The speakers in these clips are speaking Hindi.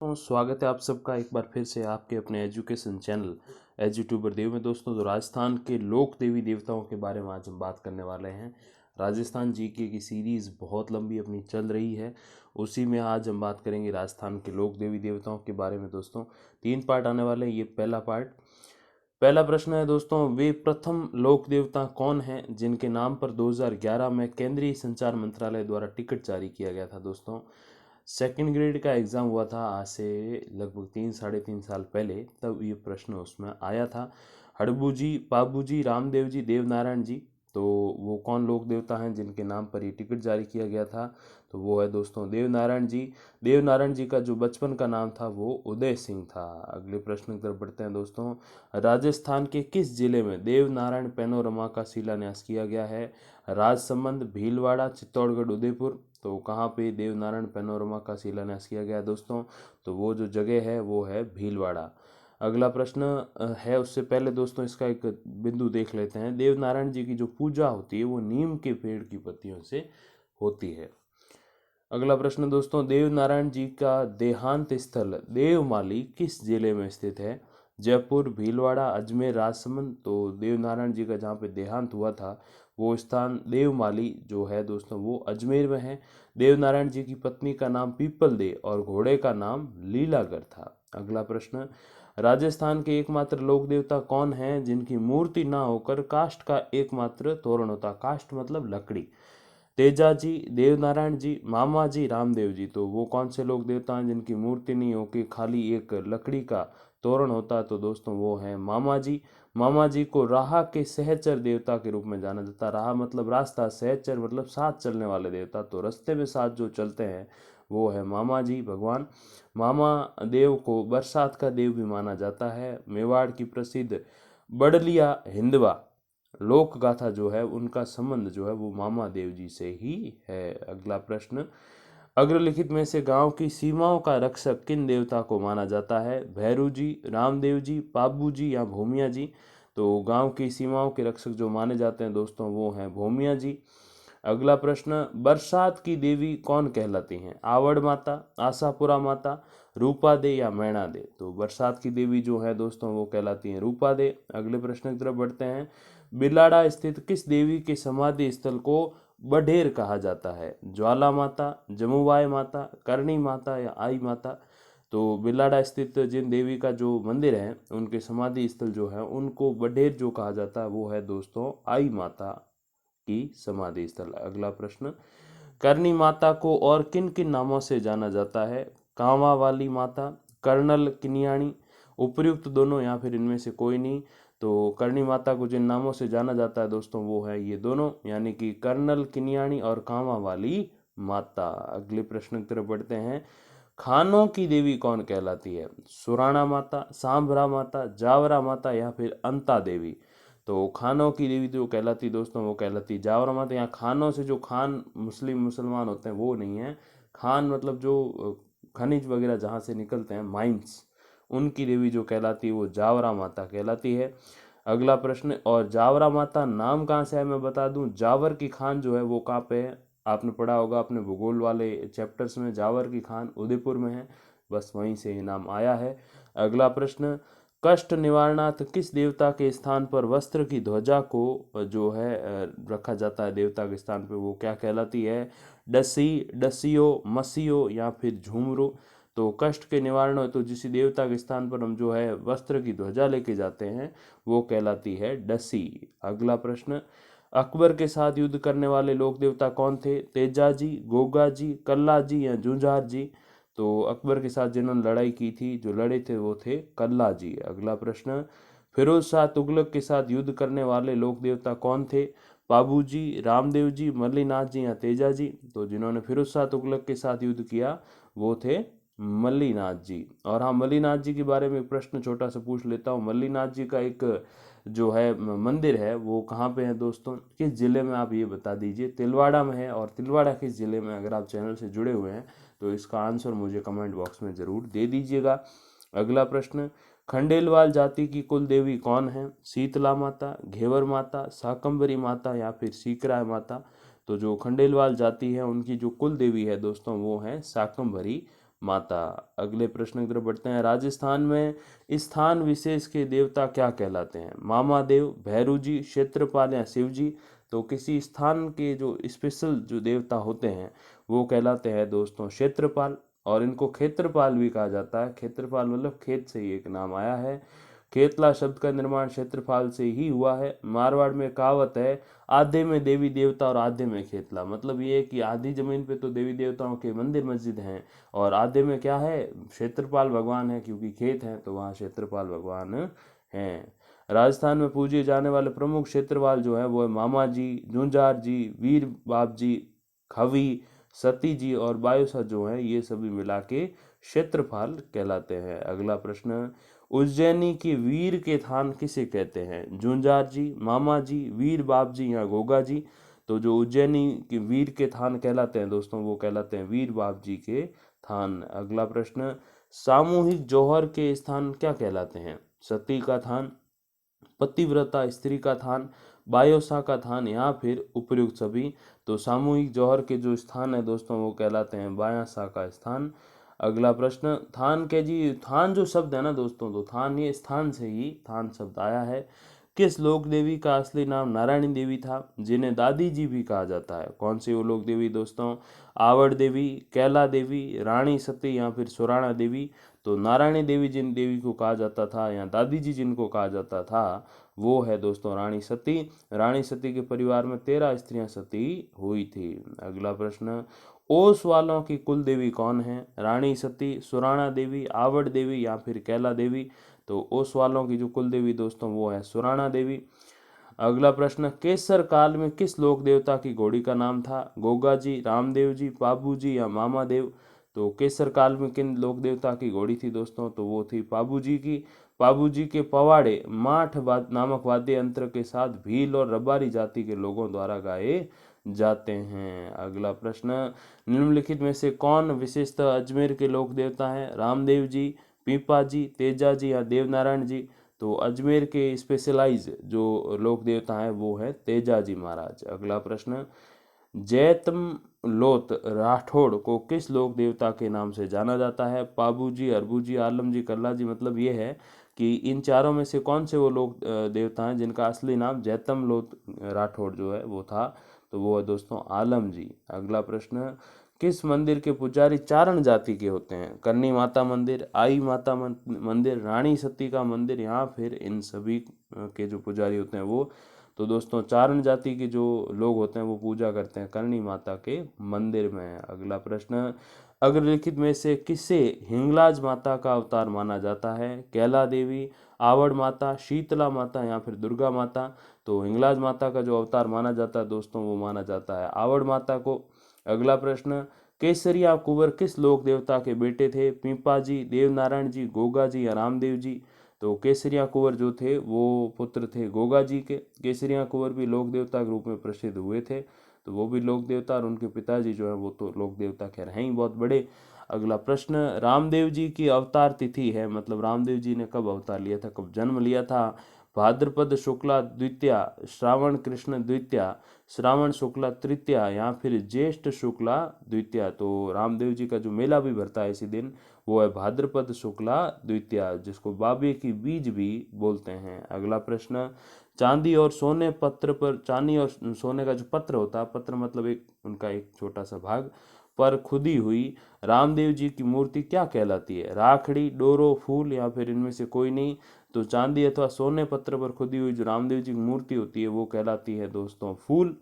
तो स्वागत है आप सबका एक बार फिर से आपके अपने एजुकेशन चैनल एजुट्यूबर देव में। दोस्तों, तो राजस्थान के लोक देवी देवताओं के बारे में आज हम बात करने वाले हैं। राजस्थान जीके की सीरीज़ बहुत लंबी अपनी चल रही है, उसी में आज हम बात करेंगे राजस्थान के लोक देवी देवताओं के बारे में। दोस्तों, 3 पार्ट आने वाले हैं, ये पहला पार्ट। पहला प्रश्न है दोस्तों, वे प्रथम लोक देवता कौन हैं जिनके नाम पर 2011 में केंद्रीय संचार मंत्रालय द्वारा टिकट जारी किया गया था। दोस्तों, सेकंड ग्रेड का एग्ज़ाम हुआ था आज से लगभग 3-3.5 साल पहले, तब ये प्रश्न उसमें आया था। हड़बू जी, पाबू जी, रामदेव जी, देवनारायण जी, तो वो कौन लोक देवता हैं जिनके नाम पर ये टिकट जारी किया गया था? तो वो है दोस्तों देवनारायण जी। देवनारायण जी का जो बचपन का नाम था वो उदय सिंह था। अगले प्रश्न की तरफ बढ़ते हैं दोस्तों। राजस्थान के किस जिले में देवनारायण पैनोरमा का शिलान्यास किया गया है? राजसमंद, भीलवाड़ा, चित्तौड़गढ़, उदयपुर। तो कहाँ पे देवनारायण पैनोरमा का शिलान्यास किया गया है दोस्तों? तो वो जो जगह है वो है भीलवाड़ा। अगला प्रश्न है, उससे पहले दोस्तों इसका एक बिंदु देख लेते हैं। देवनारायण जी की जो पूजा होती है वो नीम के पेड़ की पत्तियों से होती है। अगला प्रश्न दोस्तों, देवनारायण जी का देहांत स्थल देवमाली किस जिले में स्थित है? जयपुर, भीलवाड़ा, अजमेर, राजसमंद। तो देवनारायण जी का जहाँ पे देहांत हुआ था वो स्थान देवमाली जो है दोस्तों वो अजमेर में है। देवनारायण जी की पत्नी का नाम पीपल दे और घोड़े का नाम लीलागर था। अगला प्रश्न, राजस्थान के एकमात्र लोक देवता कौन हैं जिनकी मूर्ति ना होकर काष्ठ का एकमात्र तोरण होता? काष्ठ मतलब लकड़ी। तेजा जी, देवनारायण जी, मामा जी, रामदेव जी। तो वो कौन से लोक देवता हैं जिनकी मूर्ति नहीं होकर खाली एक लकड़ी का तोरण होता है? तो दोस्तों वो हैं मामा जी। मामा जी को राह के सहचर देवता के रूप में जाना जाता है। राह मतलब रास्ता, सहचर मतलब साथ चलने वाले देवता, तो रास्ते में साथ जो चलते हैं वो है मामा जी भगवान। मामा देव को बरसात का देव भी माना जाता है। मेवाड़ की प्रसिद्ध बड़लिया हिंदवा लोक गाथा जो है उनका संबंध जो है वो मामा देव जी से ही है। अगला प्रश्न, अग्रलिखित में से गांव की सीमाओं का रक्षक किन देवता को माना जाता है? भैरू जी, रामदेव जी, पाबू जी या भूमिया जी। तो गांव की सीमाओं के रक्षक जो माने जाते हैं दोस्तों वो हैं भूमिया जी। अगला प्रश्न, बरसात की देवी कौन कहलाती हैं? आवड़ माता, आशापुरा माता, रूपा दे या मैणा दे। तो बरसात की देवी जो है दोस्तों वो कहलाती हैं रूपा दे। अगले प्रश्न की तरफ बढ़ते हैं। बिलाड़ा स्थित किस देवी के समाधि स्थल को बढेर कहा जाता है? ज्वाला माता, जमुवाय माता, करणी माता या आई माता। तो बिलाड़ा स्थित जिन देवी का जो मंदिर है उनके समाधि स्थल जो है उनको बढेर जो कहा जाता है वो है दोस्तों आई माता की समाधि स्थल। अगला प्रश्न, करणी माता को और किन किन नामों से जाना जाता है? कांवा वाली माता, कर्नल किनियाणी, उपर्युक्त दोनों या फिर इनमें से कोई नहीं। तो करणी माता को जिन नामों से जाना जाता है दोस्तों वो है ये दोनों, यानी कि कर्नल किनियाणी और कांवा वाली माता। अगले प्रश्न की तरफ बढ़ते हैं। खानों की देवी कौन कहलाती है? सुराणा माता, सांभरा माता, जावरा माता या फिर अंता देवी। तो खानों की देवी जो कहलाती दोस्तों वो कहलाती जावरा माता। यहाँ खानों से जो खान मुसलमान होते हैं वो नहीं है। खान मतलब जो खनिज वगैरह जहाँ से निकलते हैं, माइंस, उनकी देवी जो कहलाती है वो जावरा माता कहलाती है। अगला प्रश्न, और जावरा माता नाम कहाँ से है मैं बता दूं। जावर की खान जो है वो कहाँ पे है? आपने पढ़ा होगा अपने भूगोल वाले चैप्टर्स में, जावर की खान उदयपुर में है, बस वहीं से ये नाम आया है। अगला प्रश्न, कष्ट निवारणार्थ किस देवता के स्थान पर वस्त्र की ध्वजा को जो है रखा जाता है देवता के स्थान पर, वो क्या कहलाती है? डसी, डसियो, मसियो या फिर झूमरो। तो कष्ट के निवारण हो तो जिस देवता के स्थान पर हम जो है वस्त्र की ध्वजा लेके जाते हैं वो कहलाती है डसी। अगला प्रश्न, अकबर के साथ युद्ध करने वाले लोक देवता कौन थे? तेजा जी, गोगा जी, कल्ला जी या जूझार जी। तो अकबर के साथ जिन्होंने लड़ाई की थी, जो लड़े थे वो थे कल्ला जी। अगला प्रश्न, फिरोज शाह तुगलक के साथ युद्ध करने वाले लोक देवता कौन थे? बाबू जी, रामदेव जी, मल्लीनाथ जी या तेजा जी। तो जिन्होंने फिरोज शाह तुगलक के साथ युद्ध किया वो थे मल्लीनाथ जी। और हाँ, मल्लीनाथ जी के बारे में एक प्रश्न छोटा सा पूछ लेता हूँ। मल्लीनाथ जी का एक जो है मंदिर है वो कहाँ पे है दोस्तों, किस जिले में, आप ये बता दीजिए। तिलवाड़ा में है, और तिलवाड़ा किस जिले में? अगर आप चैनल से जुड़े हुए हैं तो इसका आंसर मुझे कमेंट बॉक्स में ज़रूर दे दीजिएगा। अगला प्रश्न, खंडेलवाल जाति की कुल देवी कौन है? शीतला माता, घेवर माता, शाकंभरी माता या फिर सीकराय माता। तो जो खंडेलवाल जाति है उनकी जो कुल देवी है दोस्तों वो है शाकंभरी माता। अगले प्रश्न की तरफ बढ़ते हैं। राजस्थान में स्थान विशेष के देवता क्या कहलाते हैं? मामादेव, भैरू जी, क्षेत्रपाल या शिव जी? तो किसी स्थान के जो स्पेशल जो देवता होते हैं वो कहलाते हैं दोस्तों क्षेत्रपाल, और इनको क्षेत्रपाल भी कहा जाता है। क्षेत्रपाल मतलब खेत से ही एक नाम आया है। खेतला शब्द का निर्माण क्षेत्रपाल से ही हुआ है। मारवाड़ में कहावत है, आधे में देवी देवता और आधे में खेतला। मतलब ये है कि आधी जमीन पे तो देवी देवताओं के मंदिर मस्जिद हैं और आधे में क्या है, क्षेत्रपाल भगवान है, क्योंकि खेत हैं तो वहाँ क्षेत्रपाल भगवान हैं। राजस्थान में पूजे जाने वाले प्रमुख क्षेत्रपाल जो है वो है मामा जी, झुंझार जी, वीर बाप जी, खवी, सती जी और बायुसा जो है ये सभी मिला के क्षेत्रपाल कहलाते हैं। अगला प्रश्न, उज्जैनी के वीर के थान किसे कहते हैं? झुंझार जी, मामा जी, वीर बाप जी या गोगा जी? तो जो उज्जैनी के वीर के थान कहलाते हैं दोस्तों वो कहलाते हैं वीर बाप जी के थान। अगला प्रश्न, सामूहिक जौहर के स्थान क्या कहलाते हैं? सती का थान, पतिव्रता स्त्री का थान, बायोसा का थान या फिर उपयुक्त सभी? तो सामूहिक जौहर के जो स्थान है दोस्तों वो कहलाते हैं बायासा का स्थान। अगला प्रश्न, थान के जी, थान जो शब्द है ना दोस्तों, तो थान ये स्थान से ही थान शब्द आया है। किस लोक देवी का असली नाम नारायणी देवी था, जिन्हें दादी जी भी कहा जाता है? कौन सी वो लोक देवी दोस्तों? आवड़ देवी, कैला देवी, रानी सती या फिर सुराणा देवी? तो नारायणी देवी जिन देवी को कहा जाता था या दादी जी जिनको कहा जाता था वो है दोस्तों रानी सती। रानी सती के परिवार में 13 स्त्रियां सती हुई थी। अगला प्रश्न, ओस वालों की कुल देवी कौन है? रानी सती, सुराणा देवी, आवड़ देवी या फिर कैला देवी? तो ओस वालों की जो कुल देवी दोस्तों वो है सुराणा देवी। अगला प्रश्न, केसर काल में किस लोक देवता की घोड़ी का नाम था? गोगा जी, रामदेव जी, पाबू जी या मामा देव? तो केसर काल में किन लोक देवता की घोड़ी थी दोस्तों? तो वो थी पाबू जी की। पाबू जी के पवाड़े माठ नामक वाद्य यंत्र के साथ भील और रबारी जाति के लोगों द्वारा गाए जाते हैं। अगला प्रश्न, निम्नलिखित में से कौन विशेषतः अजमेर के लोक देवता है? रामदेव जी, पीपा जी, तेजा जी या देवनारायण जी? तो अजमेर के स्पेशलाइज जो लोक देवता हैं वो है तेजा जी महाराज। अगला प्रश्न, जैतम लोत राठौड़ को किस लोक देवता के नाम से जाना जाता है? पाबू जी, अरबू जी, आलम जी, कल्ला जी? मतलब ये है कि इन चारों में से कौन से वो लोक देवता हैं जिनका असली नाम जैतम लोत राठौड़ जो है वो था? तो वो है दोस्तों आलम जी। अगला प्रश्न, किस मंदिर के पुजारी चारण जाति के होते हैं? करनी माता मंदिर, आई माता मंदिर, रानी सती का मंदिर या फिर इन सभी के जो पुजारी होते हैं वो? तो दोस्तों चारण जाति के जो लोग होते हैं वो पूजा करते हैं करणी माता के मंदिर में। अगला प्रश्न, अग्रलिखित में से किसे हिंगलाज माता का अवतार माना जाता है? कैला देवी, आवड़ माता, शीतला माता या फिर दुर्गा माता? तो हिंगलाज माता का जो अवतार माना जाता है दोस्तों वो माना जाता है आवड़ माता को। अगला प्रश्न, केसरिया कुंवर किस लोक देवता के बेटे थे? पीपा जी, देवनारायण जी, गोगा जी या रामदेव जी? तो केसरिया कुंवर जो थे वो पुत्र थे गोगा जी के। केसरिया कुंवर भी लोक देवता के रूप में प्रसिद्ध हुए थे, तो वो भी लोक देवता, और उनके पिताजी जो है वो तो लोक देवता खैर हैं ही बहुत बड़े। अगला प्रश्न, रामदेव जी की अवतार तिथि है, मतलब रामदेव जी ने कब अवतार लिया था, कब जन्म लिया था? भाद्रपद शुक्ला द्वितीया, श्रावण कृष्ण द्वितीया, श्रावण शुक्ला तृतीया या फिर ज्येष्ठ शुक्ला द्वितीया? तो रामदेव जी का जो मेला भी भरता है इसी दिन वो है भाद्रपद शुक्ला द्वितीया, जिसको बाबे की बीज भी बोलते हैं। अगला प्रश्न, चांदी और सोने पत्र पर, चांदी और सोने का जो पत्र होता है, पत्र मतलब एक उनका एक छोटा सा भाग पर खुदी हुई रामदेव जी की मूर्ति क्या कहलाती है? राखड़ी, डोरो, फूल या फिर इनमें से कोई नहीं? तो चांदी अथवा सोने पत्र पर खुदी हुई जो रामदेव जी की मूर्ति होती है वो कहलाती है दोस्तों फूल।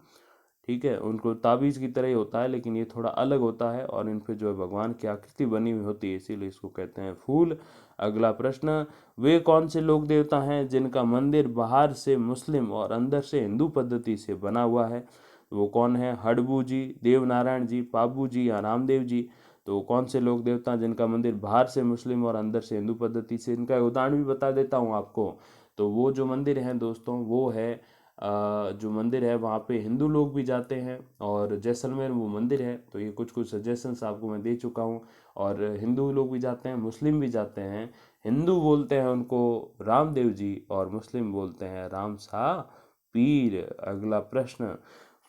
ठीक है, उनको ताबीज की तरह ही होता है लेकिन ये थोड़ा अलग होता है और इन पे जो है भगवान की आकृति बनी हुई होती है, इसीलिए इसको कहते हैं फूल। अगला प्रश्न, वे कौन से लोक देवता हैं जिनका मंदिर बाहर से मुस्लिम और अंदर से हिंदू पद्धति से बना हुआ है? वो कौन है? हडबू जी, देवनारायण जी, पाबू जी या रामदेव जी? तो कौन से लोक देवता जिनका मंदिर बाहर से मुस्लिम और अंदर से हिंदू पद्धति से? इनका उदाहरण भी बता देता हूँ आपको। तो वो जो मंदिर हैं दोस्तों वो है जो मंदिर है वहाँ पे हिंदू लोग भी जाते हैं, और जैसलमेर वो मंदिर है। तो ये कुछ कुछ सजेशंस आपको मैं दे चुका हूँ, और हिंदू लोग भी जाते हैं, मुस्लिम भी जाते हैं। हिंदू बोलते हैं उनको रामदेव जी और मुस्लिम बोलते हैं राम सा पीर। अगला प्रश्न,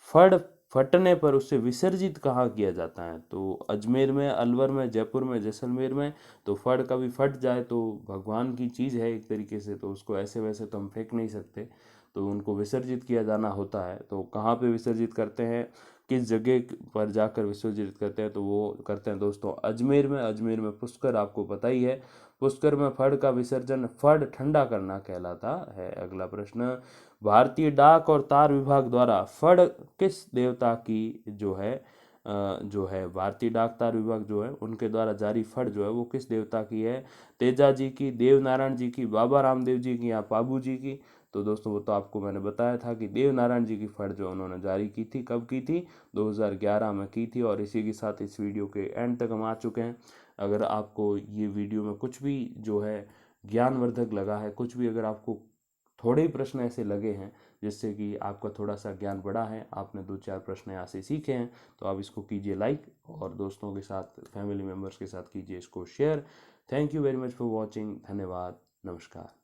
फड़ फटने पर उसे विसर्जित कहाँ किया जाता है? तो अजमेर में, अलवर में, जयपुर में, जैसलमेर में। तो फट कभी फट जाए तो भगवान की चीज़ है एक तरीके से, तो उसको ऐसे वैसे तो हम फेंक नहीं सकते, तो उनको विसर्जित किया जाना होता है। तो कहाँ पे विसर्जित करते हैं, किस जगह पर जाकर विसर्जित करते हैं, तो वो करते हैं दोस्तों अजमेर में। अजमेर में पुष्कर आपको पता ही है, पुष्कर में फड़ का विसर्जन फड़ ठंडा करना कहलाता है। अगला प्रश्न, भारतीय डाक और तार विभाग द्वारा फड़ किस देवता की जो है भारतीय डाक तार विभाग जो है उनके द्वारा जारी फड़ जो है वो किस देवता की है? तेजा जी की, देव नारायण जी की, बाबा रामदेव जी की या पाबू जी की? तो दोस्तों वो तो आपको मैंने बताया था कि देव नारायण जी की फड़ जो उन्होंने जारी की थी, कब की थी? 2011 में की थी। और इसी के साथ इस वीडियो के एंड तक हम आ चुके हैं। अगर आपको ये वीडियो में कुछ भी जो है ज्ञानवर्धक लगा है, कुछ भी अगर आपको थोड़े ही प्रश्न ऐसे लगे हैं जिससे कि आपका थोड़ा सा ज्ञान बढ़ा है, आपने 2-4 प्रश्न यहाँ से सीखे हैं, तो आप इसको कीजिए लाइक, और दोस्तों के साथ, फैमिली मेम्बर्स के साथ कीजिए इसको share. Thank you very much for watching. धन्यवाद। नमस्कार।